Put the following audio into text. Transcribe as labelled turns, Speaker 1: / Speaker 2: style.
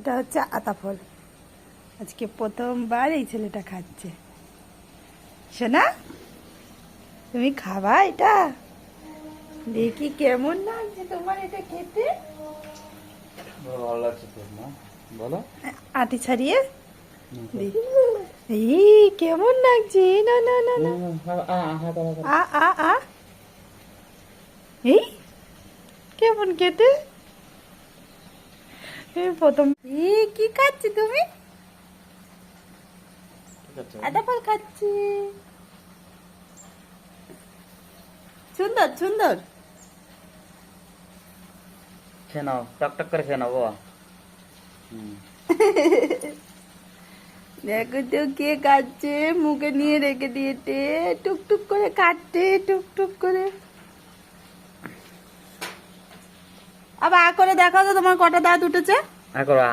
Speaker 1: এটা হচ্ছে আতা ফল। আজকে প্রথমবার এই ছেলেটা খাচ্ছে। শোনা, তুমি খাবা এটা? দেখি কেমন লাগছে তোমার এটা খেতে।
Speaker 2: ভালো লাগছে তোর না, বলো।
Speaker 1: আটি ছাড়িয়ে দেখি। এই কেমন লাগছে? না না না না, আ আ আ এই কেমন খেতে? এই প্রথম। এই কি খাচ্ছি তুমি? আদা ফল খাচ্ছি। সুন্দর সুন্দর।
Speaker 2: খেয়ে নাও, টক করে খেয়ে নাও বাবা।
Speaker 1: দেখো তো কে খাচ্ছে, মুখে নিয়ে রেখে দিয়েছে, টুকটুক করে খাচ্ছে, টুকটুক করে। আবার করে দেখো তো তোমার কটা দাঁত উঠেছে।
Speaker 2: করো।